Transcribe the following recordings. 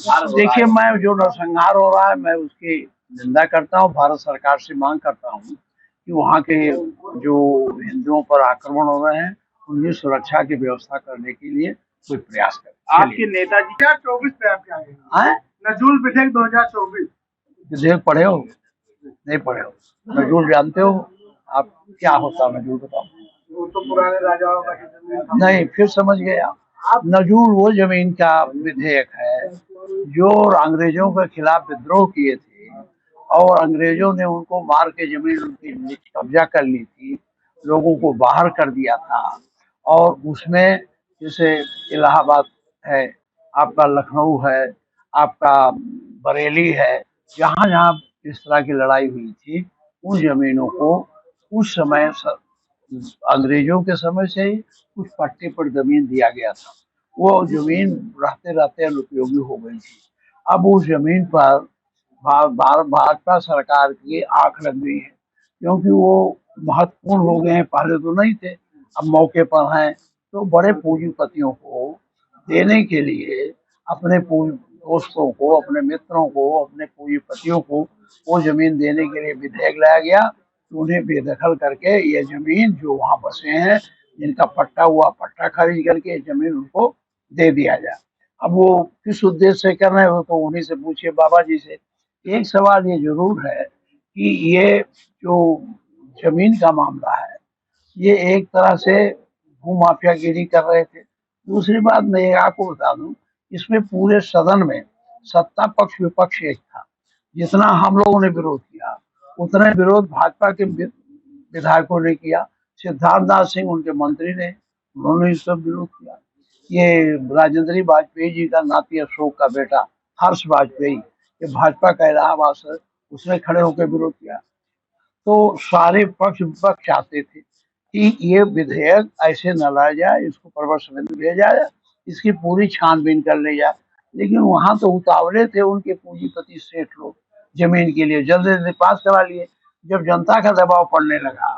देखिए, मैं जो नरसंहार हो रहा है मैं उसकी निंदा करता हूँ। भारत सरकार से मांग करता हूँ कि वहाँ के जो हिंदुओं पर आक्रमण हो रहे हैं उनकी सुरक्षा की व्यवस्था करने के लिए कोई प्रयास करे। आपके नेताजी 2024 पे आप क्या हैं? नजूल विधेयक 2024 विधेयक पढ़े हो? नहीं पढ़े हो? नजूल जानते हो आप? क्या होता है नजूल, बताओ। वो तो पुराने राजाओं का जमीन था। नहीं, फिर समझ गया। नजूल वो जमीन का विधेयक है जो अंग्रेजों के खिलाफ विद्रोह किए थे और अंग्रेजों ने उनको मार के जमीन उनकी कब्जा कर ली थी, लोगों को बाहर कर दिया था। और उसमें जैसे इलाहाबाद है, आपका लखनऊ है, आपका बरेली है, जहाँ जहाँ इस तरह की लड़ाई हुई थी उन जमीनों को उस समय अंग्रेजों के समय से ही कुछ पट्टे पर जमीन दिया गया था। वो जमीन रहते रहते अनुपयोगी हो गई थी। अब उस जमीन पर भाजपा सरकार की आंख लग गई है, क्योंकि वो महत्वपूर्ण हो गए हैं, पहले तो नहीं थे, अब मौके पर हैं। तो बड़े पूंजीपतियों को देने के लिए अपने दोस्तों को, अपने मित्रों को, अपने पूंजीपतियों को वो जमीन देने के लिए विधेयक लाया गया कि उन्हें बेदखल करके ये जमीन जो वहाँ बसे हैं, जिनका पट्टा हुआ पट्टा खरीद करके जमीन उनको दे दिया जाए। अब वो किस उद्देश्य से कर रहे हो तो उन्हीं से पूछिए, बाबा जी से। एक सवाल ये जरूर है कि ये जो जमीन का मामला है, ये एक तरह से भूमाफियागिरी कर रहे थे। दूसरी बात मैं ये आपको बता दूं, इसमें पूरे सदन में सत्ता पक्ष विपक्ष एक था। जितना हम लोगों ने विरोध किया उतना विरोध भाजपा के विधायकों ने किया। सिद्धार्थ नाथ सिंह उनके मंत्री ने, उन्होंने इस सब विरोध किया। ये राजेंद्र वाजपेयी जी का नाती अशोक का बेटा हर्ष वाजपेयी, ये भाजपा का इलाहाबाद से, उसने खड़े होकर विरोध किया। तो सारे पक्ष विपक्ष चाहते थे कि ये विधेयक ऐसे न लाया जाए, इसको प्रवर समिति में भेजा जाए, इसकी पूरी छानबीन कर ली जाए। लेकिन वहां तो उतावले थे उनके पूंजीपति सेठ लोग, जमीन के लिए जल्दी जल्दी पास करा लिए। जब जनता का दबाव पड़ने लगा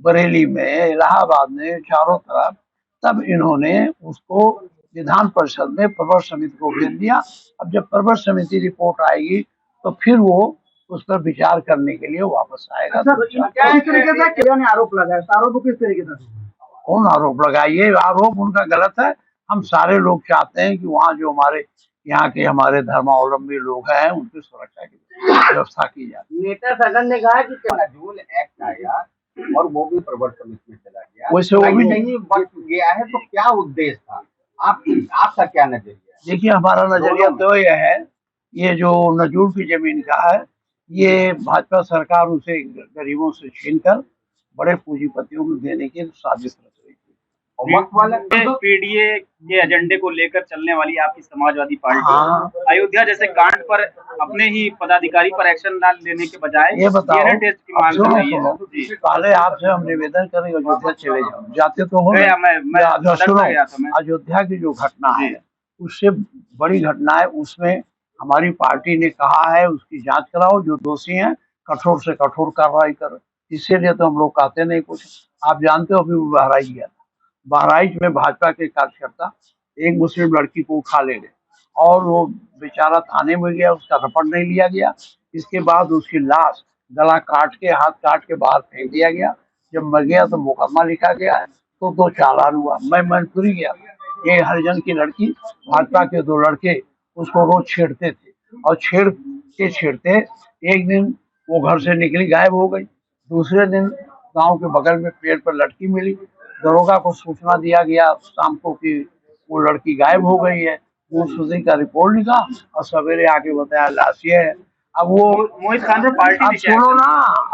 बरेली में, इलाहाबाद में, चारों तरफ, तब इन्होंने उसको विधान परिषद में प्रवर समिति को भेज दिया। अब जब प्रवर समिति रिपोर्ट आएगी तो फिर वो उस पर विचार करने के लिए वापस आएगा। क्या इस तरीके से क्या ने आरोप लगाया? आरोप किस तरीके से? कौन आरोप लगाए? ये आरोप उनका गलत है। हम सारे लोग चाहते हैं कि वहाँ जो हमारे यहाँ के हमारे धर्मावलंबी लोग हैं उनकी सुरक्षा की व्यवस्था की जाए। नेता सदन ने कहा कि नजूल एक्ट आया और वो भी प्रवर समिति में चला गया, वैसे वो भी नहीं बच गया है, तो क्या उद्देश्य था? आपका क्या नजरिया? देखिए, हमारा नजरिया तो यह है, ये जो नजूल की जमीन का है, ये भाजपा सरकार उसे गरीबों से छीनकर बड़े पूंजीपतियों को देने की साजिश रच रही थी। पीडीए के एजेंडे को लेकर चलने वाली आपकी समाजवादी पार्टी अयोध्या जैसे कांड पर अपने ही पदाधिकारी पर एक्शन न लेने के बजाय ये बताओ, टेस्ट की मांग कर रही है। पहले आपसे हम निवेदन करेंगे, अयोध्या चले जाओ, जाते तो हो। सुनो, अयोध्या की जो घटना है उससे बड़ी घटना है, उसमें हमारी पार्टी ने कहा है उसकी जांच कराओ, जो दोषी हैं कठोर से कठोर कार्रवाई करो। इसीलिए तो हम लोग कहते नहीं कुछ। आप जानते हो अभी वो बहराइच गया था, बहराइच में भाजपा के कार्यकर्ता एक मुस्लिम लड़की को उठा ले गए और वो बेचारा थाने में गया, उसका रपट नहीं लिया गया। इसके बाद उसकी लाश गला काट के, हाथ काट के बाहर फेंक दिया गया। जब मर गया तो मुकदमा लिखा गया तो 2 चालान हुआ। मैं मैनपुरी गया, ये हरिजन की लड़की, भाजपा के 2 लड़के उसको रोज छेड़ते थे और छेड़ते छेड़ते एक दिन वो घर से निकली, गायब हो गई। दूसरे दिन गांव के बगल में पेड़ पर लड़की मिली, दरोगा को सूचना दिया गया शाम को कि वो लड़की गायब हो गई है। वो शूटिंग का रिपोर्ट लिखा और सवेरे आके बताया लाश ये है। अब वो मोहित खान पर पार्टी, अब सुनो ना,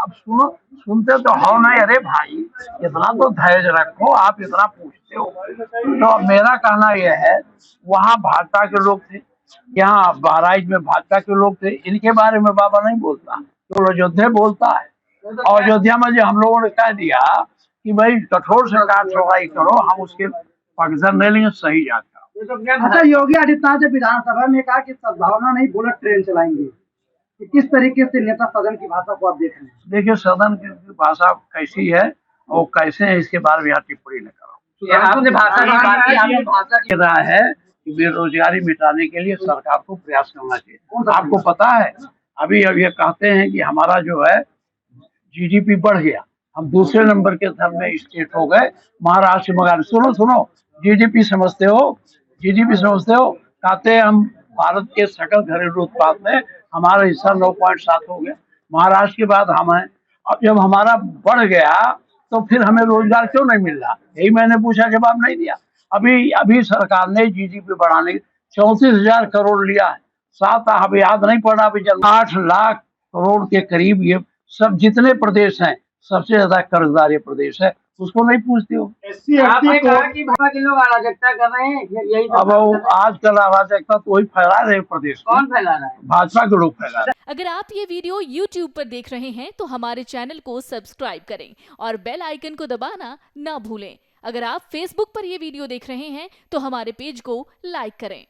अब सुनो, सुनते तो हो नहीं। अरे भाई, इतना तो धैर्य रखो, आप इतना पूछते हो। तो अब मेरा कहना यह है, वहाँ भाजपा के लोग थे, यहाँ बहराइच में भाजपा के लोग थे, इनके बारे में बाबा नहीं बोलता तो अयोध्या बोलता है। और अयोध्या में जो हम लोगों ने कह दिया कि भाई कठोर से कार्रवाई करो, हम उसके पाकिस्तान नहीं लेंगे, सही जांच करो। अच्छा, योगी आदित्यनाथ ने विधानसभा में कहा कि सद्भावना नहीं बुलेट ट्रेन चलाएंगे, कि किस तरीके से नेता सदन की भाषा को आप देख रहे हैं? देखिए, सदन की भाषा कैसी है और कैसे है इसके बारे में यहाँ टिप्पणी न करो। आपने भाषा की बात की, आपने भाषा की रहा है कि बेरोजगारी मिटाने के लिए सरकार को प्रयास करना चाहिए। कौन सा आपको पता है अभी अब ये कहते हैं कि हमारा जो है जीडीपी बढ़ गया, हम दूसरे नंबर के धर्म में स्टेट हो गए महाराष्ट्र में। सुनो सुनो, जीडीपी समझते हो? जीडीपी समझते हो? कहते हैं हम भारत के सकल घरेलू उत्पाद में हमारा हिस्सा 9.7 हो गया, महाराष्ट्र के बाद हम हैं। अब जब हमारा बढ़ गया तो फिर हमें रोजगार क्यों नहीं मिल रहा? यही मैंने पूछा, जवाब नहीं दिया। अभी अभी सरकार ने जीडीपी बढ़ाने 34,000 करोड़ लिया है। 7 अभी याद नहीं पड़ा, अभी 8 लाख करोड़ के करीब ये सब जितने प्रदेश हैं सबसे ज्यादा कर्जदार ये प्रदेश है, उसको नहीं पूछते हो। आपने कहा कि भाजपा के लोग अराजकता कर रहे हैं, यही अब आजकल अराजकता तो वही फैला रहे प्रदेश में। कौन फैला रहा है? भाजपा के लोग फैला रहे। अगर आप ये वीडियो YouTube पर देख रहे हैं तो हमारे चैनल को सब्सक्राइब करें और बेल आइकन को दबाना ना भूलें। अगर आप Facebook पर ये वीडियो देख रहे हैं तो हमारे पेज को लाइक करें।